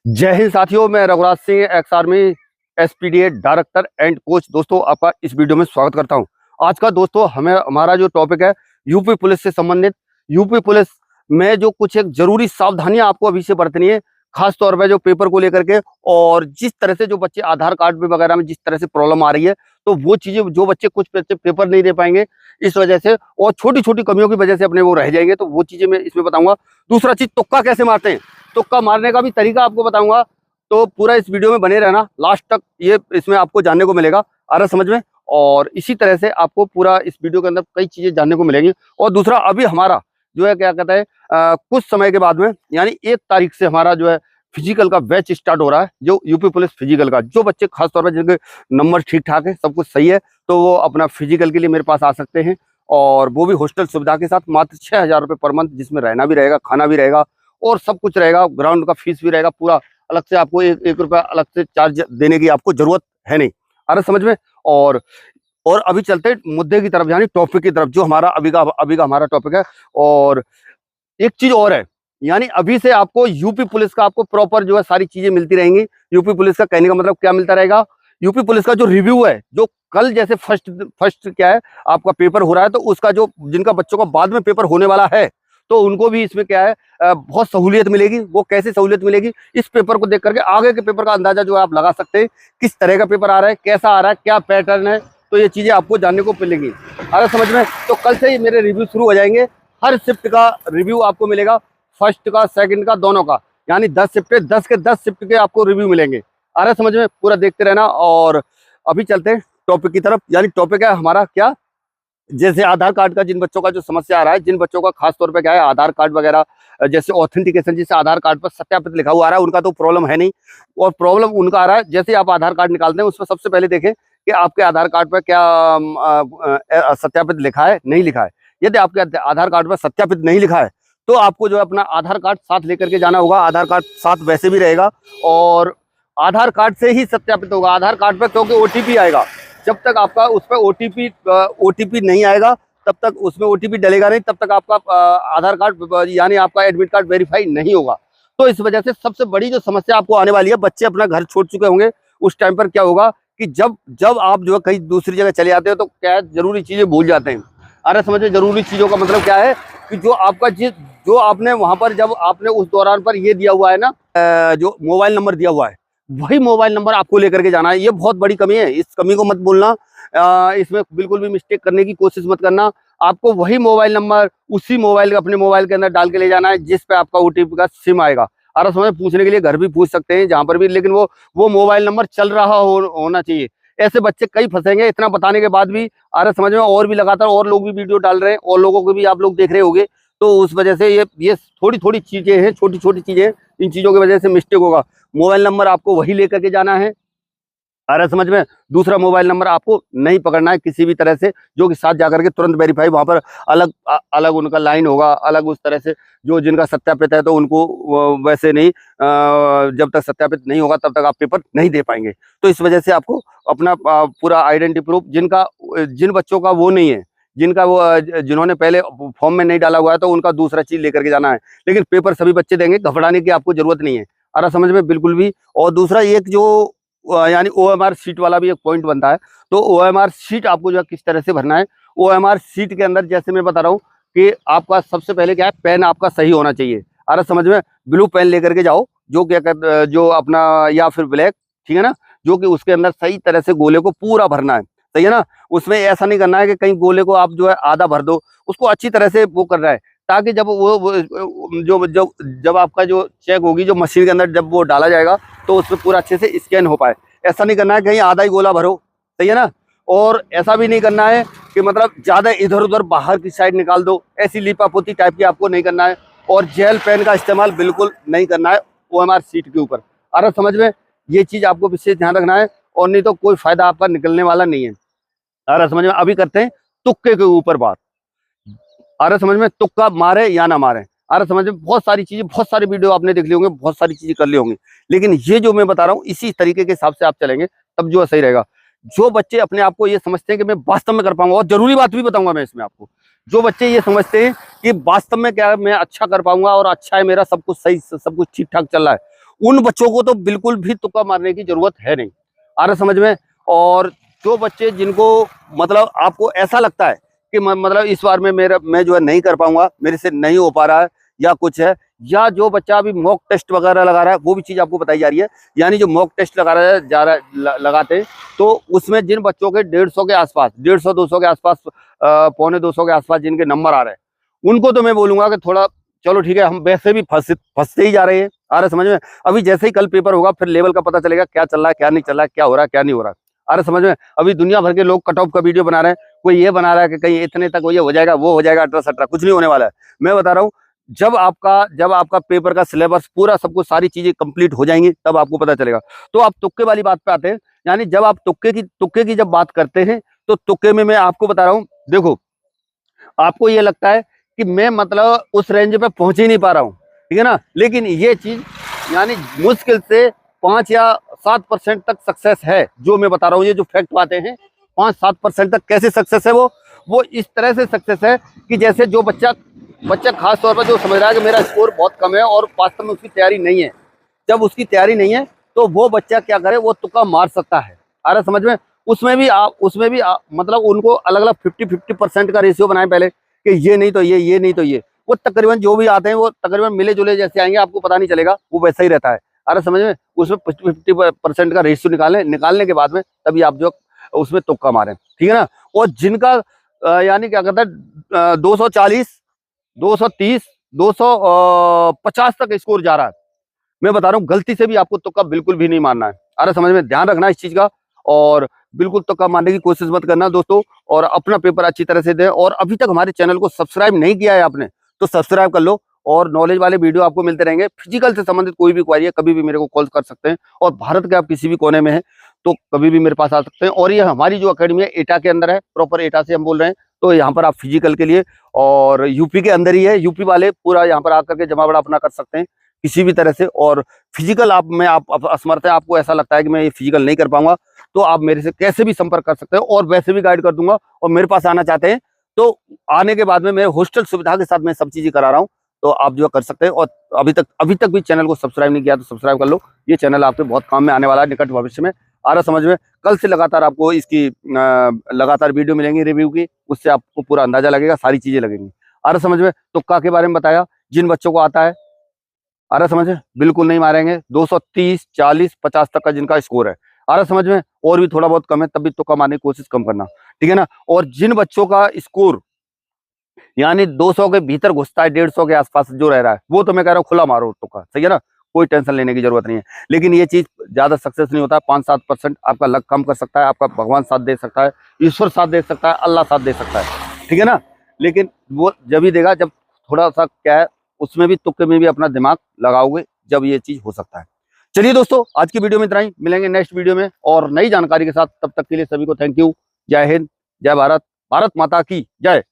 जय हिंद साथियों, मैं Raghuraj Singh, ex army SPDA director and coach. दोस्तों, आपका इस वीडियो में स्वागत करता हूं। आज का दोस्तों हमारा जो टॉपिक है यूपी पुलिस से संबंधित। यूपी पुलिस में जो कुछ एक जरूरी सावधानियां आपको अभी से बरतनी है, खास तौर पर जो पेपर को लेकर के, और जिस तरह से जो बच्चे आधार कार्ड में वगैरह में जिस तरह से प्रॉब्लम आ रही है, तो वो चीजें जो बच्चे कुछ बच्चे पेपर नहीं दे पाएंगे इस वजह से, और छोटी छोटी कमियों की वजह से अपने वो रह जाएंगे, तो वो चीजें मैं इसमें बताऊंगा। दूसरा चीज, तुक्का कैसे मारते हैं, तुक्का मारने का भी तरीका आपको बताऊंगा। तो पूरा इस वीडियो में बने रहना, लास्ट तक ये इसमें आपको जानने को मिलेगा, आ रहा समझ में। और इसी तरह से आपको पूरा इस वीडियो के अंदर कई चीजें जानने को मिलेंगी। और दूसरा, अभी हमारा जो है क्या कहते हैं, कुछ समय के बाद में यानी 1 तारीख से हमारा जो है फिजिकल का बैच स्टार्ट हो रहा है, जो यूपी पुलिस फिजिकल का। जो बच्चे खासतौर पर जिनके नंबर ठीक ठाक है, सब कुछ सही है, तो वो अपना फिजिकल के लिए मेरे पास आ सकते हैं। और वो भी हॉस्टल सुविधा के साथ, मात्र 6,000 रुपये पर मंथ, जिसमें रहना भी रहेगा, खाना भी रहेगा और सब कुछ रहेगा। ग्राउंड का फीस भी रहेगा पूरा, अलग से आपको एक रुपया अलग से चार्ज देने की आपको जरूरत है नहीं। आ रहा समझ में। और अभी चलते मुद्दे की तरफ, यानी टॉपिक की तरफ, जो हमारा अभी का हमारा टॉपिक है। और एक चीज और है, यानी अभी से आपको यूपी पुलिस का आपको प्रॉपर जो है सारी चीजें मिलती रहेंगी। यूपी पुलिस का कहने का मतलब क्या मिलता रहेगा, यूपी पुलिस का जो रिव्यू है, जो कल जैसे फर्स्ट क्या है आपका पेपर हो रहा है, तो उसका जो जिनका बच्चों का बाद में पेपर होने वाला है, तो उनको भी इसमें क्या है बहुत सहूलियत मिलेगी। वो कैसे सहूलियत मिलेगी, इस पेपर को देख करके आगे के पेपर का अंदाजा जो है आप लगा सकते हैं, किस तरह का पेपर आ रहा है, कैसा आ रहा है, क्या पैटर्न है, तो ये चीजें आपको जानने को मिलेंगी। अरे समझ में। तो कल से ही मेरे रिव्यू शुरू हो जाएंगे, हर शिफ्ट का रिव्यू आपको मिलेगा, फर्स्ट का सेकंड का दोनों का, यानी 10 शिफ्ट, 10 के 10 शिफ्ट के आपको रिव्यू मिलेंगे। आ रहा है समझ में, पूरा देखते रहना। और अभी चलते हैं टॉपिक की तरफ। यानी टॉपिक है हमारा क्या, जैसे आधार कार्ड का जिन बच्चों का जो समस्या आ रहा है, जिन बच्चों का खास तौर पे क्या है आधार कार्ड वगैरह, जैसे ऑथेंटिकेशन, जिससे आधार कार्ड पर सत्यापित लिखा हुआ आ रहा है, उनका तो प्रॉब्लम है नहीं। और प्रॉब्लम उनका आ रहा है, जैसे आप आधार कार्ड निकालते हैं, उसमें सबसे पहले देखें कि आपके आधार कार्ड पर क्या सत्यापित लिखा है, नहीं लिखा है। यदि आपके आधार कार्ड पर सत्यापित नहीं लिखा है, तो आपको जो है अपना आधार कार्ड साथ लेकर के जाना होगा। आधार कार्ड साथ वैसे भी रहेगा, और आधार कार्ड से ही सत्यापित होगा। आधार कार्ड पर क्योंकि ओटीपी आएगा, जब तक आपका उस पर ओटीपी नहीं आएगा, तब तक उसमें ओटीपी डलेगा नहीं, तब तक आपका आधार कार्ड यानी आपका एडमिट कार्ड वेरीफाई नहीं होगा। तो इस वजह से सबसे बड़ी जो समस्या आपको आने वाली है, बच्चे अपना घर छोड़ चुके होंगे, उस टाइम पर क्या होगा कि जब जब आप जो है कहीं दूसरी जगह चले जाते हो, तो क्या जरूरी चीजें भूल जाते हैं। अरे समझे, जरूरी चीजों का मतलब क्या है कि जो आपका जो आपने वहां पर, जब आपने उस दौरान पर ये दिया हुआ है ना, जो मोबाइल नंबर दिया हुआ है, वही मोबाइल नंबर आपको लेकर के जाना है। ये बहुत बड़ी कमी है, इस कमी को मत भूलना। इसमें बिल्कुल भी मिस्टेक करने की कोशिश मत करना। आपको वही मोबाइल नंबर उसी मोबाइल का अपने मोबाइल के अंदर डाल के ले जाना है, जिस पे आपका ओटीपी का सिम आएगा। और समझ, पूछने के लिए घर भी पूछ सकते हैं, जहां पर भी, लेकिन वो मोबाइल नंबर चल रहा होना चाहिए। ऐसे बच्चे कई फंसेंगे इतना बताने के बाद भी। आ रहा समझ में। और भी लगातार और लोग भी वीडियो डाल रहे हैं, और लोगों को भी आप लोग देख रहे होंगे, तो उस वजह से ये थोड़ी थोड़ी चीजें हैं, छोटी छोटी चीजें, इन चीजों की वजह से मिस्टेक होगा। मोबाइल नंबर आपको वही लेकर के जाना है। आ रहा है समझ में। दूसरा मोबाइल नंबर आपको नहीं पकड़ना है किसी भी तरह से, जो कि साथ जाकर के तुरंत वेरीफाई, वहां पर अलग उनका लाइन होगा, अलग उस तरह से जो जिनका सत्यापित है, तो उनको वैसे नहीं, जब तक सत्यापित नहीं होगा तब तक आप पेपर नहीं दे पाएंगे। तो इस वजह से आपको अपना पूरा आइडेंटिटी प्रूफ, जिन बच्चों का वो नहीं है, जिन्होंने पहले फॉर्म में नहीं डाला हुआ है, तो उनका दूसरा चीज लेकर के जाना है। लेकिन पेपर सभी बच्चे देंगे, घबराने की आपको जरूरत नहीं है। आ रहा समझ में, बिल्कुल भी। और दूसरा, एक जो यानी ओएमआर सीट वाला भी एक पॉइंट बनता है। तो ओएमआर सीट आपको जो है किस तरह से भरना है। ओएमआर सीट के अंदर जैसे मैं बता रहा हूँ कि आपका सबसे पहले क्या है, पेन आपका सही होना चाहिए। आ रहा समझ में। ब्लू पेन लेकर के जाओ, जो क्या कहते, जो अपना, या फिर ब्लैक, ठीक है ना, जो कि उसके अंदर सही तरह से गोले को पूरा भरना है, सही है ना। उसमें ऐसा नहीं करना है कि कहीं गोले को आप जो है आधा भर दो, उसको अच्छी तरह से वो करना है, ताकि जब जब आपका जो चेक होगी, जो मशीन के अंदर जब वो डाला जाएगा, तो उसमें पूरा अच्छे से स्कैन हो पाए। ऐसा नहीं करना है कहीं आधा ही गोला भरो, सही है ना। और ऐसा भी नहीं करना है कि मतलब ज्यादा इधर उधर बाहर की साइड निकाल दो, ऐसी लीपापोती टाइप की आपको नहीं करना है। और जेल पेन का इस्तेमाल बिल्कुल नहीं करना है ओएमआर सीट के ऊपर। अरे समझ में, ये चीज आपको विशेष ध्यान रखना है, और नहीं तो कोई फायदा आपका निकलने वाला नहीं है। अरे समझ में। अभी करते हैं तुक्के के ऊपर बात। अरे समझ में, तुक्का मारे या ना मारे। अरे समझ में, बहुत सारी चीजें, बहुत सारी वीडियो आपने देख ली होंगे, बहुत सारी चीजें कर ली होंगी, लेकिन ये जो मैं बता रहा हूँ, इसी तरीके के हिसाब से आप चलेंगे, तब जो सही रहेगा। जो बच्चे अपने आप को ये समझते हैं कि मैं वास्तव में कर पाऊंगा, और जरूरी बात भी बताऊंगा मैं इसमें आपको, जो बच्चे ये समझते हैं कि वास्तव में क्या मैं अच्छा कर पाऊंगा और अच्छा है, मेरा सब कुछ सही, सब कुछ ठीक ठाक चल रहा है, उन बच्चों को तो बिल्कुल भी तुक्का मारने की जरूरत है नहीं। आ रहा समझ में। और जो बच्चे जिनको मतलब आपको ऐसा लगता है कि मतलब इस बार में मैं जो है नहीं कर पाऊंगा, मेरे से नहीं हो पा रहा है या कुछ है, या जो बच्चा अभी मॉक टेस्ट वगैरह लगा रहा है, वो भी चीज आपको बताई जा रही है। यानी जो मॉक टेस्ट लगा रहा है लगाते हैं, तो उसमें जिन बच्चों के 150 के आसपास, 150 200 के आसपास, पौने 200 के आसपास जिनके नंबर आ रहे हैं, उनको तो मैं बोलूंगा कि थोड़ा चलो ठीक है, हम वैसे भी फंसते ही जा रहे हैं। आ रहा समझ में। अभी जैसे ही कल पेपर होगा फिर लेवल का पता चलेगा क्या चल रहा है, क्या नहीं चल रहा है, क्या हो रहा है, क्या नहीं हो रहा है। आ रहा समझ में। अभी दुनिया भर के लोग कट ऑफ का वीडियो बना रहे हैं, कोई ये बना रहा है कि कहीं इतने तक ये हो जाएगा, वो हो जाएगा, 18-17, कुछ नहीं होने वाला है। मैं बता रहा हूँ, जब आपका पेपर का सिलेबस पूरा सब कुछ सारी चीजें कंप्लीट हो जाएंगी तब आपको पता चलेगा। तो आप तुक्के वाली बात पे आते हैं। यानी जब आप तुक्के की जब बात करते हैं, तो तुक्के में मैं आपको बता रहा हूँ, देखो आपको ये लगता है कि मैं मतलब उस रेंज पे पहुंच ही नहीं पा रहा हूँ, ठीक है ना, लेकिन ये चीज यानी मुश्किल से 5 या 7% तक सक्सेस है। जो मैं बता रहा हूँ, ये जो फैक्ट बातें हैं, 5-7% तक कैसे सक्सेस है, वो इस तरह से सक्सेस है कि जैसे जो बच्चा खास तौर पर जो समझ रहा है कि मेरा स्कोर बहुत कम है और वास्तव में उसकी तैयारी नहीं है, जब उसकी तैयारी नहीं है तो वो बच्चा क्या करे, वो तुक्का मार सकता है। आ रहा समझ में। उसमें भी मतलब उनको अलग अलग 50-50% का रेशियो बनाए पहले, कि ये नहीं तो ये नहीं तो ये। वो तकरीबन जो भी आते हैं वो तकरीबन मिले जुले जैसे आएंगे, आपको पता नहीं चलेगा, वो वैसा ही रहता है। आ रहा समझ में। उसमें 50% का रेशियो निकालने के बाद में तभी आप जो उसमें तुक्का मारें, ठीक है ना। और जिनका यानी क्या कहता है 240, 230, 250 तक स्कोर जा रहा है, मैं बता रहा हूँ गलती से भी आपको तुक्का बिल्कुल भी नहीं मारना है। अरे समझ में, ध्यान रखना इस चीज का। और बिल्कुल तुक्का मारने की कोशिश मत करना दोस्तों, और अपना पेपर अच्छी तरह से दें। और अभी तक हमारे चैनल को सब्सक्राइब नहीं किया है आपने, तो सब्सक्राइब कर लो, और नॉलेज वाले वीडियो आपको मिलते रहेंगे। फिजिकल से संबंधित कोई भी क्वेरी है, कभी भी मेरे को कॉल कर सकते हैं। और भारत के आप किसी भी कोने में हैं तो कभी भी मेरे पास आ सकते हैं। और ये हमारी जो अकेडमी है एटा के अंदर है, प्रॉपर एटा से हम बोल रहे हैं। तो यहाँ पर आप फिजिकल के लिए, और यूपी के अंदर ही है, यूपी वाले पूरा यहाँ पर आकर के जमा बड़ा अपना कर सकते हैं किसी भी तरह से। और फिजिकल आप असमर्थ है, आपको ऐसा लगता है कि मैं ये फिजिकल नहीं कर पाऊंगा, तो आप मेरे से कैसे भी संपर्क कर सकते हैं, और वैसे भी गाइड कर दूंगा। और मेरे पास आना चाहते हैं तो आने के बाद में मैं हॉस्टल सुविधा के साथ मैं सब चीजें करा रहा हूँ, तो आप जो कर सकते हैं। और अभी तक भी चैनल को सब्सक्राइब नहीं किया तो सब्सक्राइब कर लो। ये चैनल आपके बहुत काम में आने वाला है निकट भविष्य में। आ रहा समझ में। कल से लगातार आपको इसकी लगातार वीडियो मिलेंगी रिव्यू की, उससे आपको पूरा अंदाजा लगेगा, सारी चीजें लगेंगी। आ रहा समझ में। तुक्का के बारे में बताया, जिन बच्चों को आता है, आ रहा समझ में, बिल्कुल नहीं मारेंगे। 230, 40, 50 तक का जिनका स्कोर है, आ रहा समझ में, और भी थोड़ा बहुत कम है तब भी तुक्का मारने की कोशिश कम करना, ठीक है ना। और जिन बच्चों का स्कोर यानी 200 के भीतर घुसता है, 150 के आसपास जो रह रहा है, वो तो मैं कह रहा हूँ खुला मारो तुक्का, सही है ना, कोई टेंशन लेने की जरूरत नहीं है। लेकिन ये चीज ज्यादा सक्सेस नहीं होता है। 5-7% आपका लक कम कर सकता है, आपका भगवान साथ दे सकता है, ईश्वर साथ दे सकता है, अल्लाह साथ दे सकता है, ठीक है ना। लेकिन वो जब ही देगा जब थोड़ा सा क्या है, उसमें भी तुक्के में भी अपना दिमाग लगाओगे, जब ये चीज हो सकता है। चलिए दोस्तों, आज की वीडियो में इतना ही, मिलेंगे नेक्स्ट वीडियो में और नई जानकारी के साथ। तब तक के लिए सभी को थैंक यू। जय हिंद, जय भारत, भारत माता की जय।